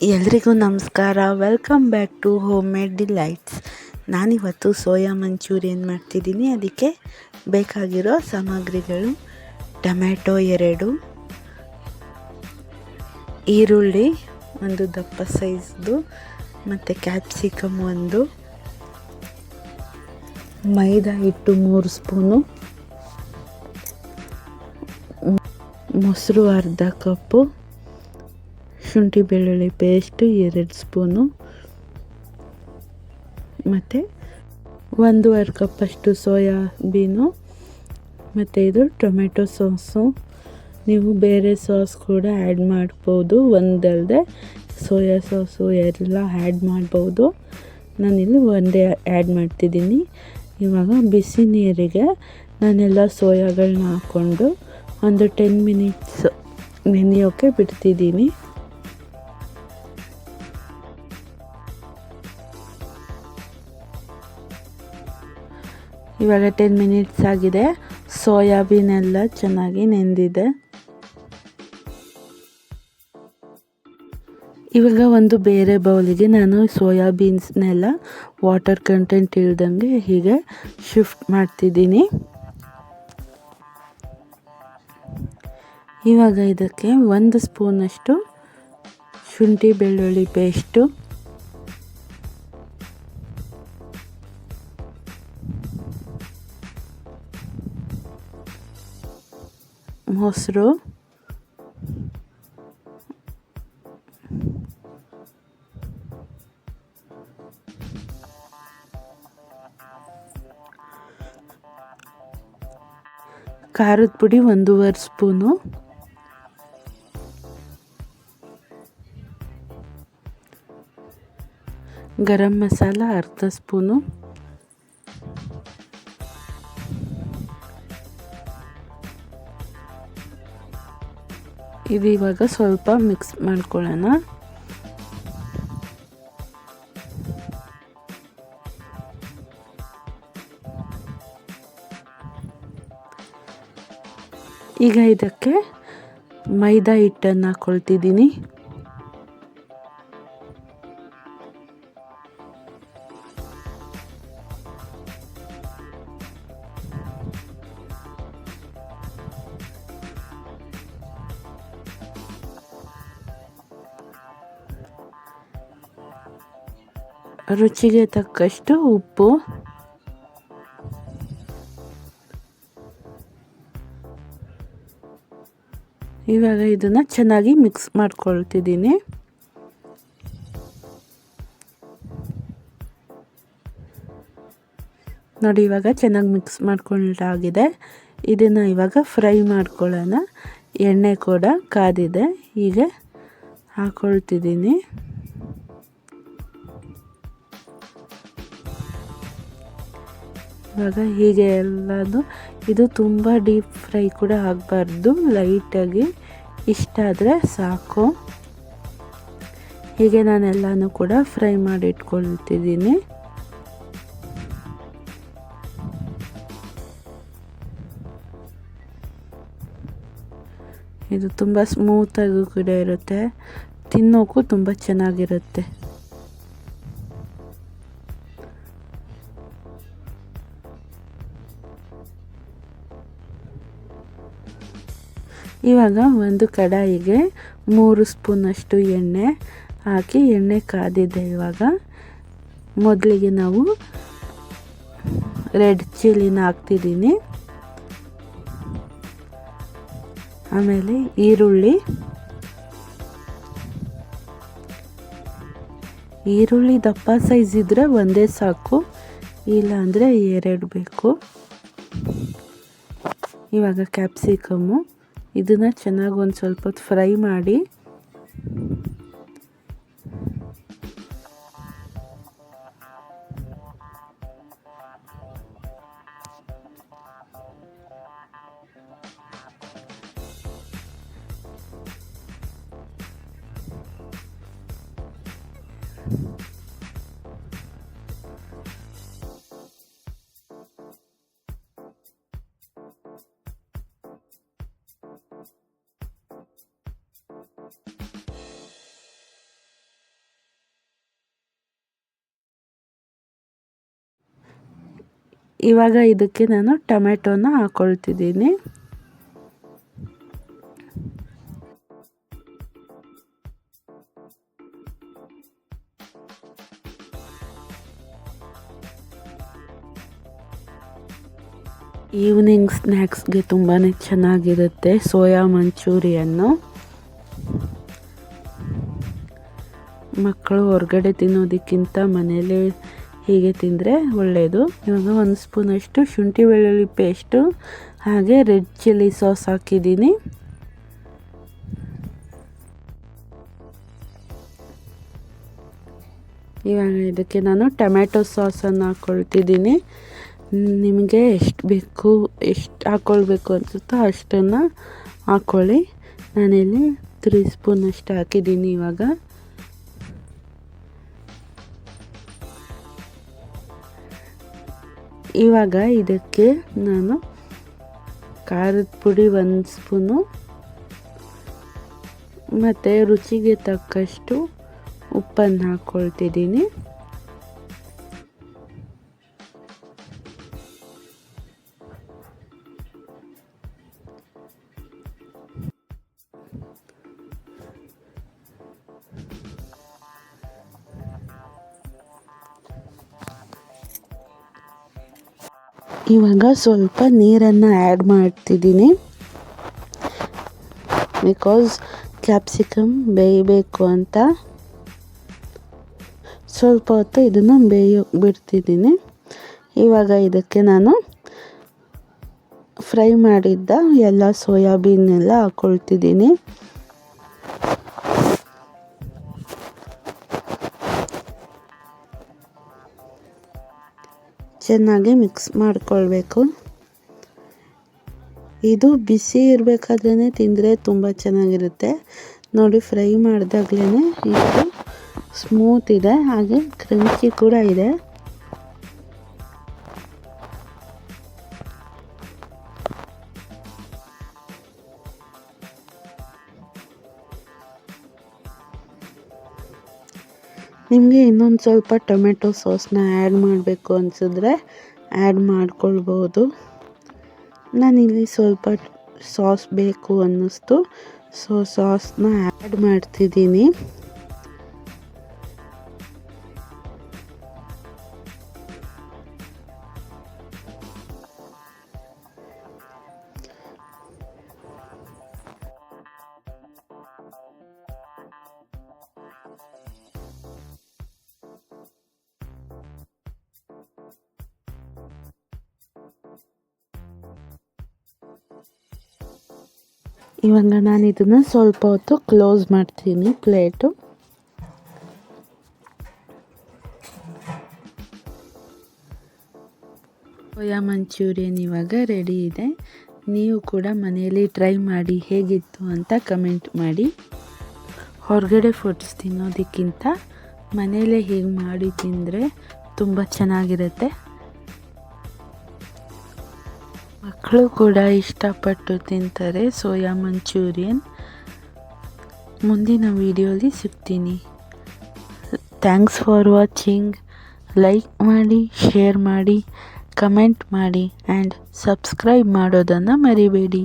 ಎಲ್ರಿಗೂ ನಮಸ್ಕಾರ. Welcome back to home made delights. ನಾನಿವತ್ತು ಸೋಯಾ ಮಂಚೂರಿಯನ್ ಮಾಡ್ತಿದ್ದೀನಿ. ಅದಕ್ಕೆ ಬೇಕಾಗಿರೋ ಸಾಮಗ್ರಿಗಳು: ಟೊಮ್ಯಾಟೊ 2, ಈರುಳ್ಳಿ ಒಂದು ದಪ್ಪ ಸೈಜ್ದು, ಮತ್ತು ಕ್ಯಾಪ್ಸಿಕಮ್ 1, ಮೈದಾ ಹಿಟ್ಟು 3 ಸ್ಪೂನು, ಮೊಸರು ಅರ್ಧ ಕಪ್ಪು, ಶುಂಠಿ ಬೆಳ್ಳುಳ್ಳಿ ಪೇಸ್ಟು 2 ಸ್ಪೂನು, ಮತ್ತು 1.5 ಕಪ್ಪಷ್ಟು ಸೋಯಾಬೀನು, ಮತ್ತು ಇದು ಟೊಮೆಟೊ ಸಾಸು. ನೀವು ಬೇರೆ ಸಾಸ್ ಕೂಡ ಆ್ಯಡ್ ಮಾಡ್ಬೋದು, ಒಂದಲ್ಲದೆ ಸೋಯಾ ಸಾಸು ಎಲ್ಲ ಆ್ಯಡ್ ಮಾಡ್ಬೋದು. ನಾನಿಲ್ಲಿ ಒಂದೇ ಆ್ಯಡ್ ಮಾಡ್ತಿದ್ದೀನಿ. ಇವಾಗ ಬಿಸಿ ನೀರಿಗೆ ನಾನೆಲ್ಲ ಸೋಯಾಗಳನ್ನ ಹಾಕ್ಕೊಂಡು ಒಂದು 10 ಮಿನಿಟ್ಸ್ ನೆನೆಯೋಕ್ಕೆ ಬಿಡ್ತಿದ್ದೀನಿ. ಇವಾಗ 10 ಮಿನಿಟ್ಸ್ ಆಗಿದೆ. ಸೋಯಾಬೀನ್ ಎಲ್ಲ ಚೆನ್ನಾಗಿ ನೆಂದಿದೆ. ಇವಾಗ ಒಂದು ಬೇರೆ ಬೌಲಿಗೆ ನಾನು ಸೋಯಾಬೀನ್ಸ್ನೆಲ್ಲ ವಾಟರ್ ಕಂಟೆಂಟ್ ಇಲ್ದಂಗೆ ಹೀಗೆ ಶಿಫ್ಟ್ ಮಾಡ್ತಿದ್ದೀನಿ. ಇವಾಗ ಇದಕ್ಕೆ 1 ಸ್ಪೂನಷ್ಟು ಶುಂಠಿ ಬೆಳ್ಳುಳ್ಳಿ ಪೇಸ್ಟು, ಮೊಸರು, ಖಾರದ ಪುಡಿ 1.5 ಸ್ಪೂನು, ಗರಂ ಮಸಾಲ ಅರ್ಧ ಸ್ಪೂನು, ಇದು ಇವಾಗ ಸ್ವಲ್ಪ ಮಿಕ್ಸ್ ಮಾಡ್ಕೊಳ್ಳೋಣ. ಈಗ ಇದಕ್ಕೆ ಮೈದಾ ಹಿಟ್ಟನ್ನು ಹಾಕ್ಕೊಳ್ತಿದ್ದೀನಿ. ರುಚಿಗೆ ತಕ್ಕಷ್ಟು ಉಪ್ಪು, ಇವಾಗ ಇದನ್ನು ಚೆನ್ನಾಗಿ ಮಿಕ್ಸ್ ಮಾಡ್ಕೊಳ್ತಿದ್ದೀನಿ. ನೋಡಿ, ಇವಾಗ ಚೆನ್ನಾಗಿ ಮಿಕ್ಸ್ ಮಾಡ್ಕೊಂಡಾಗಿದೆ. ಇದನ್ನು ಇವಾಗ ಫ್ರೈ ಮಾಡ್ಕೊಳ್ಳೋಣ. ಎಣ್ಣೆ ಕೂಡ ಕಾದಿದೆ, ಹೀಗೆ ಹಾಕ್ಕೊಳ್ತಿದ್ದೀನಿ. ಇವಾಗ ಹೀಗೆ ಎಲ್ಲದು, ಇದು ತುಂಬ ಡೀಪ್ ಫ್ರೈ ಕೂಡ ಆಗಬಾರ್ದು, ಲೈಟಾಗಿ ಇಷ್ಟ ಆದರೆ ಸಾಕು. ಹೀಗೆ ನಾನೆಲ್ಲನೂ ಕೂಡ ಫ್ರೈ ಮಾಡಿ ಇಟ್ಕೊಳ್ತಿದ್ದೀನಿ. ಇದು ತುಂಬ ಸ್ಮೂತಾಗಿ ಕೂಡ ಇರುತ್ತೆ, ತಿನ್ನೋಕ್ಕೂ ತುಂಬ ಚೆನ್ನಾಗಿರುತ್ತೆ. ಇವಾಗ ಒಂದು ಕಡಾಯಿಗೆ 3 ಸ್ಪೂನಷ್ಟು ಎಣ್ಣೆ ಹಾಕಿ, ಎಣ್ಣೆ ಕಾದಿದೆ. ಇವಾಗ ಮೊದಲಿಗೆ ನಾವು ರೆಡ್ ಚಿಲ್ಲಿನ ಹಾಕ್ತಿದ್ದೀನಿ, ಆಮೇಲೆ ಈರುಳ್ಳಿ ದಪ್ಪ ಸೈಜ್ ಇದ್ದರೆ ಒಂದೇ ಸಾಕು, ಇಲ್ಲ ಅಂದರೆ 2 ಬೇಕು. ಇವಾಗ ಕ್ಯಾಪ್ಸಿಕಮ್ಮು, ಇದನ್ನು ಚೆನ್ನಾಗಿ ಒಂದು ಸ್ವಲ್ಪ ಹೊತ್ತು ಫ್ರೈ ಮಾಡಿ ಇವಾಗ ಇದಕ್ಕೆ ನಾನು ಟೊಮೆಟೊನ ಹಾಕ್ಕೊಳ್ತಿದ್ದೀನಿ. ಈವ್ನಿಂಗ್ ಸ್ನ್ಯಾಕ್ಸ್ಗೆ ತುಂಬಾ ಚೆನ್ನಾಗಿರುತ್ತೆ ಸೋಯಾ ಮಂಚೂರಿಯನ್ನು. ಮಕ್ಕಳು ಹೊರಗಡೆ ತಿನ್ನೋದಕ್ಕಿಂತ ಮನೇಲಿ ಹೀಗೆ ತಿಂದರೆ ಒಳ್ಳೆಯದು. ಇವಾಗ 1 ಸ್ಪೂನಷ್ಟು ಶುಂಠಿ ಬೆಳ್ಳುಳ್ಳಿ ಪೇಸ್ಟು ಹಾಗೆ ರೆಡ್ ಚಿಲ್ಲಿ ಸಾಸ್ ಹಾಕಿದ್ದೀನಿ. ಇವಾಗ ಇದಕ್ಕೆ ನಾನು ಟೊಮೆಟೊ ಸಾಸನ್ನು ಹಾಕ್ಕೊಳ್ತಿದ್ದೀನಿ. ನಿಮಗೆ ಎಷ್ಟು ಹಾಕ್ಕೊಳ್ಬೇಕು ಅನಿಸುತ್ತೋ ಅಷ್ಟನ್ನು ಹಾಕ್ಕೊಳ್ಳಿ. ನಾನಿಲ್ಲಿ 3 ಸ್ಪೂನಷ್ಟು ಹಾಕಿದ್ದೀನಿ. ಇವಾಗ ಇದಕ್ಕೆ ನಾನು ಖಾರದ ಪುಡಿ 1 ಸ್ಪೂನು ಮತ್ತು ರುಚಿಗೆ ತಕ್ಕಷ್ಟು ಉಪ್ಪನ್ನು ಹಾಕ್ಕೊಳ್ತಿದ್ದೀನಿ. ಇವಾಗ ಸ್ವಲ್ಪ ನೀರನ್ನು ಆ್ಯಡ್ ಮಾಡ್ತಿದ್ದೀನಿ, ಬಿಕಾಸ್ ಕ್ಯಾಪ್ಸಿಕಮ್ ಬೇಯಬೇಕು ಅಂತ. ಸ್ವಲ್ಪ ಹೊತ್ತು ಇದನ್ನು ಬಿಡ್ತಿದ್ದೀನಿ. ಇವಾಗ ಇದಕ್ಕೆ ನಾನು ಫ್ರೈ ಮಾಡಿದ್ದ ಎಲ್ಲ ಸೋಯಾಬೀನ್ ಎಲ್ಲ ಹಾಕ್ಕೊಳ್ತಿದ್ದೀನಿ. ಚೆನ್ನಾಗಿ ಮಿಕ್ಸ್ ಮಾಡಿಕೊಳ್ಬೇಕು. ಇದು ಬಿಸಿ ಇರಬೇಕಾದ್ರೇ ತಿಂದರೆ ತುಂಬ ಚೆನ್ನಾಗಿರುತ್ತೆ. ನೋಡಿ, ಫ್ರೈ ಮಾಡಿದಾಗಲೇ ಇದು ಸ್ಮೂತ್ ಇದೆ, ಹಾಗೆ ಕ್ರಂಚಿ ಕೂಡ ಇದೆ. ನಿಮಗೆ ಇನ್ನೊಂದು ಸ್ವಲ್ಪ ಟೊಮೆಟೊ ಸಾಸ್ನ ಆ್ಯಡ್ ಮಾಡಬೇಕು ಅನಿಸಿದ್ರೆ ಆ್ಯಡ್ ಮಾಡ್ಕೊಳ್ಬೋದು. ನಾನಿಲ್ಲಿ ಸ್ವಲ್ಪ ಸಾಸ್ ಬೇಕು ಅನ್ನಿಸ್ತು, ಸೊ ಸಾಸ್ನ ಆ್ಯಡ್ ಮಾಡ್ತಿದ್ದೀನಿ. ಇವಾಗ ನಾನು ಇದನ್ನು ಸ್ವಲ್ಪ ಹೊತ್ತು ಕ್ಲೋಸ್ ಮಾಡ್ತೀನಿ ಪ್ಲೇಟು. ಸೋಯಾ ಮಂಚೂರಿಯನ್ ಇವಾಗ ರೆಡಿ ಇದೆ. ನೀವು ಕೂಡ ಮನೆಯಲ್ಲಿ ಟ್ರೈ ಮಾಡಿ ಹೇಗಿತ್ತು ಅಂತ ಕಮೆಂಟ್ ಮಾಡಿ. ಹೊರಗಡೆ ಫುಡ್ಸ್ ತಿನ್ನೋದಕ್ಕಿಂತ ಮನೆಯಲ್ಲೇ ಹೀಗೆ ಮಾಡಿ ತಿಂದರೆ ತುಂಬ ಚೆನ್ನಾಗಿರುತ್ತೆ. ಮಕ್ಕಳು ಕೂಡ ಇಷ್ಟಪಟ್ಟು ತಿಂತಾರೆ ಸೋಯಾ ಮಂಚೂರಿಯನ್. ಮುಂದಿನ ವಿಡಿಯೋಲಿ ಸಿಗ್ತೀನಿ. Thanks for watching. ಲೈಕ್ ಮಾಡಿ, ಶೇರ್ ಮಾಡಿ, ಕಮೆಂಟ್ ಮಾಡಿ ಆ್ಯಂಡ್ ಸಬ್ಸ್ಕ್ರೈಬ್ ಮಾಡೋದನ್ನು ಮರಿಬೇಡಿ.